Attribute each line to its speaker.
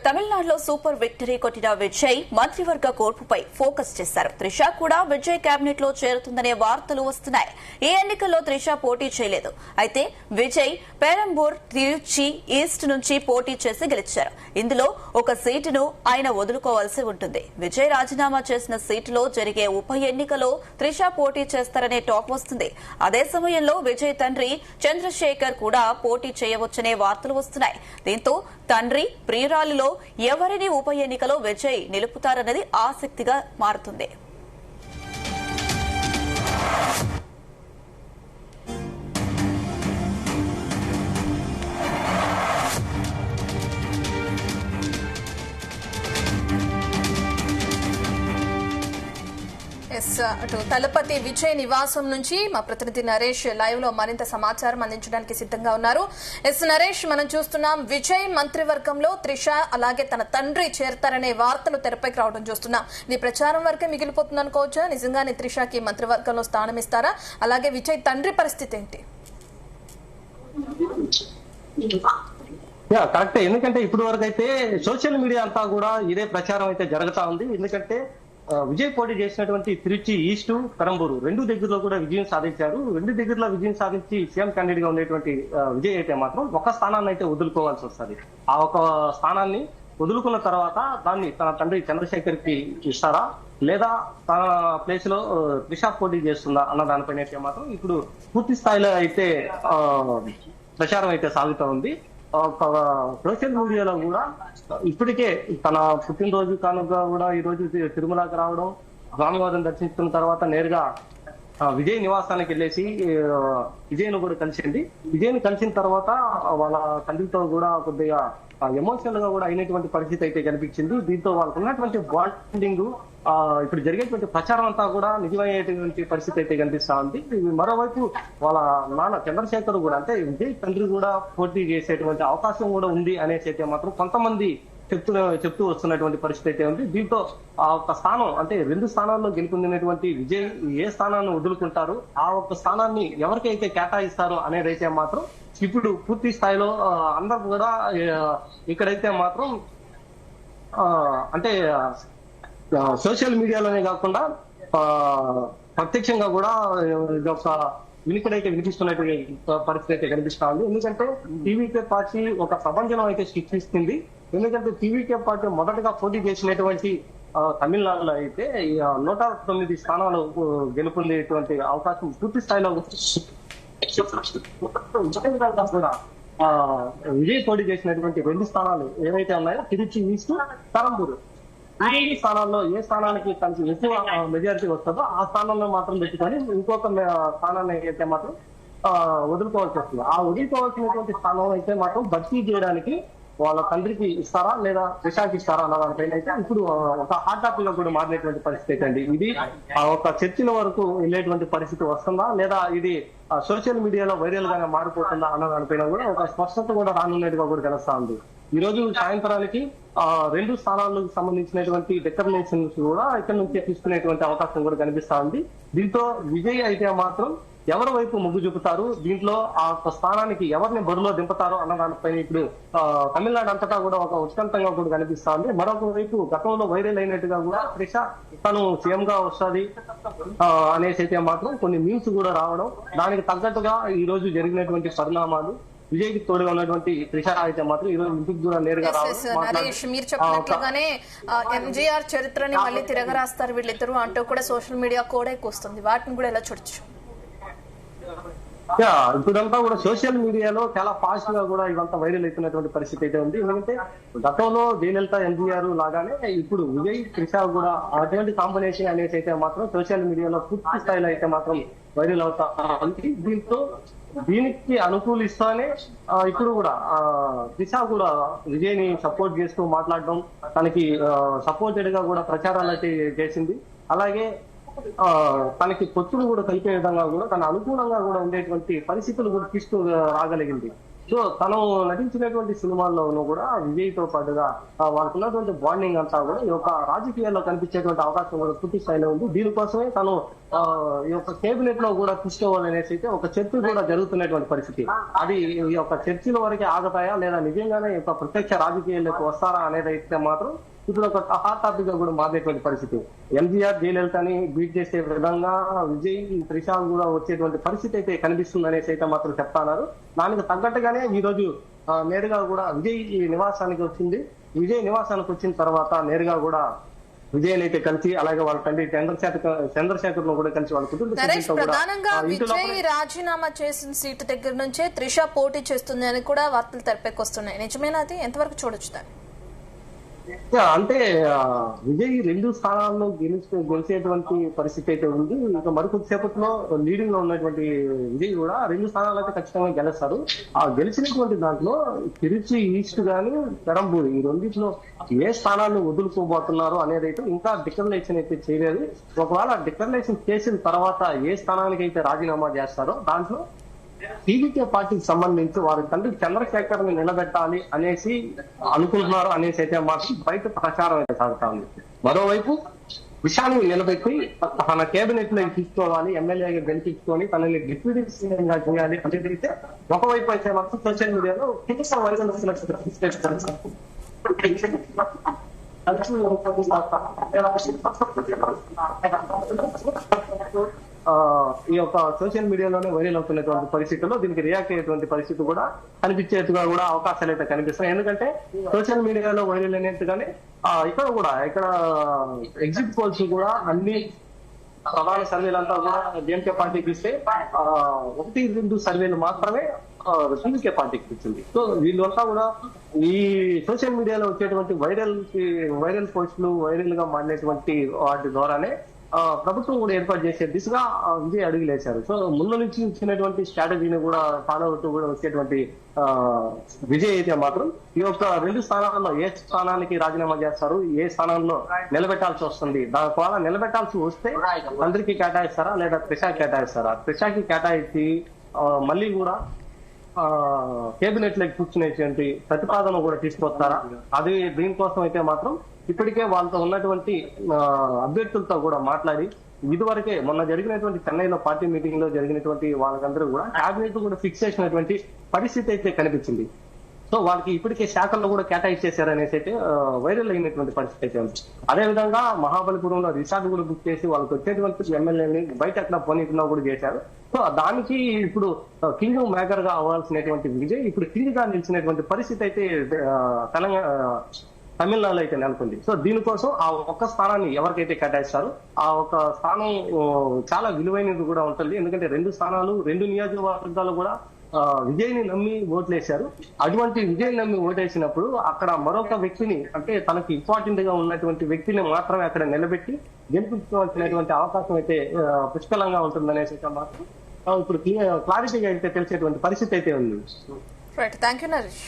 Speaker 1: తమిళనాడులో super victory కొట్టిన విజయ్ మంత్రివర్గ కోర్పుపై ఫోకస్ చేశారు. త్రిష కూడా విజయ్ కేబినెట్ లో చేరుతుందనే వార్తలు వస్తున్నాయి. ఈ ఎన్నికల్లో త్రిష పోటీ చేయలేదు. అయితే విజయ్ పెరంబూర్, తిరుచి ఈస్ట్ నుంచి పోటీ చేసి గెలిచారు. ఇందులో ఒక సీటును ఆయన వదులుకోవాల్సి ఉంటుంది. విజయ్ రాజీనామా చేసిన సీటులో జరిగే ఉప ఎన్నికలో త్రిష పోటీ చేస్తారనే టాక్ వస్తుంది. అదే సమయంలో విజయ్ తండ్రి చంద్రశేఖర్ కూడా పోటీ చేయవచ్చనే వార్తలు వస్తున్నాయి. దీంతో తండ్రి ప్రియురాలిలో ఎవరిని ఉప ఎన్నికలో విజయ్ నిలుపుతారన్నది ఆసక్తిగా మారుతుంది.
Speaker 2: అటు తలపతి విజయ్ నివాసం నుంచి మా ప్రతినిధి నరేష్ లైవ్ లో మరింత సమాచారం అందించడానికి సిద్ధంగా ఉన్నారు. నరేష్, మనం చూస్తున్నాం విజయ్ మంత్రివర్గంలో త్రిష అలాగే తన తండ్రి చేరతారనే వార్తలు తెరపైకి రావడం చూస్తున్నాం. ఇది ప్రచారం వరకే మిగిలిపోతుంది అనుకోవచ్చా? నిజంగానే త్రిషకి మంత్రివర్గంలో స్థానం ఇస్తారా? అలాగే విజయ్ తండ్రి పరిస్థితి ఏంటి?
Speaker 3: కరెక్టే. ఎందుకంటే ఇప్పటి వరకు అయితే సోషల్ మీడియా అంతా కూడా ఇదే ప్రచారం అయితే జరుగుతా ఉంది. ఎందుకంటే విజయ్ పోటీ చేసినటువంటి తిరుచి ఈస్ట్, పెరంబూరు రెండు దగ్గరలో కూడా విజయం సాధించారు. రెండు దగ్గరలో విజయం సాధించి సీఎం క్యాండిడేట్ గా ఉండేటువంటి విజయ్ అయితే మాత్రం ఒక స్థానాన్ని అయితే వదులుకోవాల్సి వస్తుంది. ఆ ఒక స్థానాన్ని వదులుకున్న తర్వాత దాన్ని తన తండ్రి చంద్రశేఖర్ కి ఇస్తారా, లేదా తన ప్లేస్ లో త్రిష పోటీ చేస్తుందా అన్న దానిపైన అయితే మాత్రం ఇప్పుడు పూర్తి స్థాయిలో అయితే ప్రచారం అయితే సాగుతూ ఉంది. సోషల్ మీడియాలో కూడా ఇప్పటికే తన పుట్టినరోజు కానుక కూడా ఈ రోజు తిరుమలకి రావడం, స్వామివారిని దర్శించుకున్న తర్వాత నేరుగా విజయ్ నివాసానికి వెళ్ళేసి విజయ్ను కూడా కలిసింది. విజయ్ని కలిసిన తర్వాత వాళ్ళ తండ్రితో కూడా కొద్దిగా ఎమోషనల్ గా కూడా అయినటువంటి పరిస్థితి అయితే కనిపించింది. దీంతో వాళ్ళకు ఉన్నటువంటి బాండింగ్ ఇప్పుడు జరిగేటువంటి ప్రచారం అంతా కూడా నిజమయ్యేటువంటి పరిస్థితి అయితే కనిపిస్తా ఉంది. మరోవైపు వాళ్ళ నాన్న చంద్రశేఖర్ కూడా, అంటే విజయ్ తండ్రి కూడా పోటీ చేసేటువంటి అవకాశం కూడా ఉంది అనేసి అయితే మాత్రం కొంతమంది చెప్తూ వస్తున్నటువంటి పరిస్థితి అయితే ఉంది. దీంతో ఆ ఒక్క స్థానం, అంటే 2 స్థానాల్లో గెలుపొందినటువంటి విజయ్ ఏ స్థానాన్ని వదులుకుంటారు, ఆ ఒక్క స్థానాన్ని ఎవరికైతే కేటాయిస్తారో అనేది అయితే మాత్రం ఇప్పుడు పూర్తి స్థాయిలో అందరూ కూడా ఇక్కడైతే మాత్రం అంటే సోషల్ మీడియాలోనే కాకుండా ప్రత్యక్షంగా కూడా ఇది ఒక వినికిడైతే వినిపిస్తున్నటువంటి పరిస్థితి అయితే కనిపిస్తా ఉంది. ఎందుకంటే టీవీకే పార్టీ ఒక ప్రపంచం అయితే సృష్టిస్తుంది. ఎందుకంటే టీవీకే పార్టీ మొదటగా పోటీ చేసినటువంటి తమిళనాడులో అయితే 109 స్థానాలు గెలుపొందేటువంటి అవకాశం పూర్తి స్థాయిలో కూడా విజయ్ పోటీ చేసినటువంటి 2 స్థానాలు ఏవైతే ఉన్నాయో తిరుచి ఈస్ట్, పెరంబూరు, ఈ స్థానాల్లో ఏ స్థానానికి కలిసి ఎక్కువ మెజారిటీ వస్తుందో ఆ స్థానంలో మాత్రం పెట్టుకొని ఇంకొక స్థానాన్ని అయితే మాత్రం వదులుకోవాల్సి వస్తుంది. ఆ వదులుకోవాల్సినటువంటి స్థానం అయితే మాత్రం భర్తీ చేయడానికి వాళ్ళ తండ్రికి ఇస్తారా లేదా త్రిషకి ఇస్తారా అన్న దానిపైన అయితే ఇప్పుడు ఒక హాట్ టాపిక్ లో కూడా మారినటువంటి పరిస్థితి అండి. ఇది ఒక చర్చల వరకు వెళ్ళేటువంటి పరిస్థితి వస్తుందా, లేదా ఇది సోషల్ మీడియాలో వైరల్ గానే మారిపోతుందా అన్న దానిపైన కూడా ఒక స్పష్టత కూడా రానున్నట్టుగా కూడా తెలుస్తా ఉంది. ఈ రోజు సాయంత్రానికి 2 స్థానాలకు సంబంధించినటువంటి డిక్లరేషన్స్ కూడా ఇక్కడ నుంచి తీసుకునేటువంటి అవకాశం కూడా కనిపిస్తా ఉంది. దీంతో విజయ్ అయితే మాత్రం ఎవరి వైపు మొగ్గు చూపుతారు, దీంట్లో ఆ స్థానానికి ఎవరిని బరిలో దింపుతారో అన్న దానిపైన ఇప్పుడు తమిళనాడు అంతటా కూడా ఒక ఉత్కంఠంగా కూడా కనిపిస్తా ఉంది. మరొక వైపు గతంలో వైరల్ అయినట్టుగా కూడా త్రిష తను సీఎం గా వస్తుంది అనేసి అయితే మాత్రం కొన్ని మీమ్స్ కూడా రావడం, దానికి తగ్గట్టుగా ఈ రోజు జరిగినటువంటి పరిణామాలు విజయ్ కి తోడుగా ఉన్నటువంటి త్రిష అయితే మాత్రం ఈ రోజు ఇంటికి కూడా నేరుగా
Speaker 2: నరేష్, మీరు చెప్పినట్లుగానే ఎంజీఆర్ చరిత్రని మళ్ళీ తిరగరాస్తారు వీళ్ళిద్దరు అంటూ కూడా సోషల్ మీడియా కూడా ఎక్కువ వస్తుంది. వాటిని కూడా ఎలా చూడొచ్చు?
Speaker 3: ఇప్పుడంతా కూడా సోషల్ మీడియాలో చాలా ఫాస్ట్ గా కూడా ఇవంతా వైరల్ అవుతున్నటువంటి పరిస్థితి అయితే ఉంది. ఎందుకంటే గతంలో జయలలిత, ఎన్టీఆర్ లాగానే ఇప్పుడు విజయ్, త్రిష కూడా అటువంటి కాంబినేషన్ అనేసి అయితే మాత్రం సోషల్ మీడియాలో పూర్తి స్థాయిలో అయితే మాత్రం వైరల్ అవుతా ఉంది. దీనికి అనుకూలిస్తానే ఇప్పుడు కూడా త్రిష కూడా విజయ్ ని సపోర్ట్ చేస్తూ మాట్లాడడం, తనకి సపోర్టెడ్ గా కూడా ప్రచారాలు అయితే చేసింది. అలాగే తనకి పొత్తులు కూడా కలిపే విధంగా కూడా తన అనుకూలంగా కూడా ఉండేటువంటి పరిస్థితులు కూడా తీసుకు రాగలిగింది. సో తను నటించినటువంటి సినిమాల్లోనూ కూడా విజయ్ తో పాటుగా వాళ్ళకున్నటువంటి బాండింగ్ అంతా కూడా ఈ యొక్క రాజకీయాల్లో కనిపించేటువంటి అవకాశం కూడా పూర్తి స్థాయిలో ఉంది. దీనికోసమే తను ఈ యొక్క కేబినెట్ లో కూడా తీసుకోవాలనేసి అయితే ఒక చర్చ కూడా జరుగుతున్నటువంటి పరిస్థితి. అది ఈ యొక్క చర్చల వరకే ఆగుతాయా లేదా నిజంగానే ఈ యొక్క ప్రత్యక్ష రాజకీయాల్లోకి వస్తారా అనేది అయితే మాత్రం ఇప్పుడు ఒక హాట్ టాపిక్ గా కూడా మారేటువంటి పరిస్థితి. ఎంజీఆర్ జయలలితని బీట్ చేసే విధంగా విజయ్ త్రిష కూడా వచ్చేటువంటి పరిస్థితి అయితే కనిపిస్తుంది అనేసి అయితే మాత్రం చెప్తున్నారు. దానికి తగ్గట్టుగానే ఈ రోజు నేరుగా కూడా విజయ్ నివాసానికి వచ్చింది. విజయ్ నివాసానికి వచ్చిన తర్వాత నేరుగా కూడా విజయ్ అయితే కలిసి అలాగే వాళ్ళ తండ్రి చంద్రశేఖర్ ను కూడా కలిసి వాళ్ళ కుటుంబ
Speaker 2: ప్రధానంగా విజయ్ రాజీనామా చేసిన సీటు దగ్గర నుంచే త్రిష పోటీ చేస్తుంది అని కూడా వార్తలు తెరపైకొస్తున్నాయి. నిజమేనా? అది ఎంతవరకు చూడొచ్చు దాన్ని?
Speaker 3: అంటే విజయ్ 2 స్థానాల్లో గెలిచేటువంటి పరిస్థితి అయితే ఉంది. ఇంకా మరికొద్దిసేపట్లో లీడింగ్ లో ఉన్నటువంటి విజయ్ కూడా 2 స్థానాలు అయితే ఖచ్చితంగా గెలుస్తారు. ఆ గెలిచినటువంటి దాంట్లో తిరుచి ఈస్ట్ గాని పెరంబూరు ఈ రెండింటిలో ఏ స్థానాన్ని వదులుకోబోతున్నారు అనేది అయితే ఇంకా డిక్లరేషన్ అయితే చేయలేదు. ఒకవేళ డిక్లరేషన్ చేసిన తర్వాత ఏ స్థానానికి అయితే రాజీనామా చేస్తారో దాంట్లో టీడీపీ పార్టీకి సంబంధించి వారి తండ్రి చంద్రశేఖర్ ని నిలబెట్టాలి అనేసి అనుకుంటున్నారు అనేసి అయితే మాత్రం బయట ప్రచారం అయితే సాగుతా ఉంది. మరోవైపు విషయాన్ని నిలబెట్టి తన కేబినెట్ లో తీసుకోవాలి, ఎమ్మెల్యేగా గెలిపించుకొని తనని డిప్యూటీ సీఎం గా చేయాలి అనేది అయితే ఒకవైపు అయితే మాత్రం సోషల్ మీడియాలో ఈ యొక్క సోషల్ మీడియాలోనే వైరల్ అవుతున్నటువంటి పరిస్థితుల్లో దీనికి రియాక్ట్ అయ్యేటువంటి పరిస్థితి కూడా కనిపించేట్టుగా కూడా అవకాశాలు అయితే కనిపిస్తున్నాయి. ఎందుకంటే సోషల్ మీడియాలో వైరల్ అయినట్టుగానే ఇక్కడ ఎగ్జిట్ పోల్స్ కూడా అన్ని ప్రధాన సర్వేలంతా కూడా డిఎంకే పార్టీకి ఇస్తే 1-2 సర్వేలు మాత్రమే టీడీకే పార్టీకి ఇచ్చింది. సో వీళ్ళంతా కూడా ఈ సోషల్ మీడియాలో వచ్చేటువంటి వైరల్ పోస్టులు వైరల్ గా మారినటువంటి వాటి ద్వారానే ప్రభుత్వం కూడా ఏర్పాటు చేసే దిశగా విజయ్ అడుగులేశారు. సో ముందు నుంచి ఇచ్చినటువంటి స్ట్రాటజీని కూడా ఫాలో అవుతూ కూడా వచ్చేటువంటి విజయ్ అయితే మాత్రం ఈ యొక్క 2 స్థానాల్లో ఏ స్థానానికి రాజీనామా చేస్తారు, ఏ స్థానంలో నిలబెట్టాల్సి వస్తుంది, దానివల్ల నిలబెట్టాల్సి వస్తే అందరికీ కేటాయిస్తారా లేదా త్రిషాకి కేటాయిస్తారా, త్రిషాకి కేటాయించి మళ్ళీ కూడా కేబినెట్ లోకి కూర్చునేటువంటి ప్రతిపాదన కూడా తీసుకొస్తారా? అది దీనికోసం అయితే మాత్రం ఇప్పటికే వాళ్ళతో ఉన్నటువంటి అభ్యర్థులతో కూడా మాట్లాడి ఇదివరకే మొన్న జరిగినటువంటి చెన్నైలో పార్టీ మీటింగ్ లో జరిగినటువంటి వాళ్ళకందరూ కూడా క్యాబినెట్ కూడా ఫిక్స్ చేసినటువంటి పరిస్థితి అయితే కనిపించింది. సో వాళ్ళకి ఇప్పటికే శాఖల్లో కూడా కేటాయించేశారనేసి అయితే వైరల్ అయినటువంటి పరిస్థితి అయితే ఉంది. అదేవిధంగా మహాబలిపురంలో రిసార్ట్ కూడా బుక్ చేసి వాళ్ళకి వచ్చేటువంటి ఎమ్మెల్యేని బయట ఎక్కడ పోనీకుండా కూడా చేశారు. సో దానికి ఇప్పుడు కింగ్ మేకర్ గా అవ్వాల్సినటువంటి విజయ్ ఇప్పుడు కింగ్ గా నిలిచినటువంటి పరిస్థితి అయితే తమిళనాడులో అయితే నెలకొంది. సో దీనికోసం ఆ ఒక్క స్థానాన్ని ఎవరికైతే కేటాయిస్తారో ఆ ఒక స్థానం చాలా విలువైనది కూడా ఉంటుంది. ఎందుకంటే 2 స్థానాలు 2 నియోజకవర్గాలు కూడా విజయ్ని నమ్మి ఓట్లేశారు. అటువంటి విజయ్ నమ్మి ఓటేసినప్పుడు అక్కడ మరొక వ్యక్తిని అంటే తనకి ఇంపార్టెంట్ గా ఉన్నటువంటి వ్యక్తిని మాత్రమే అక్కడ నిలబెట్టి గెలిపించుకోవాల్సినటువంటి అవకాశం అయితే పుష్కలంగా ఉంటుందనేసి మాత్రం ఇప్పుడు క్లారిటీగా అయితే తెలిసేటువంటి పరిస్థితి అయితే ఉంది.
Speaker 2: Thank you Naresh.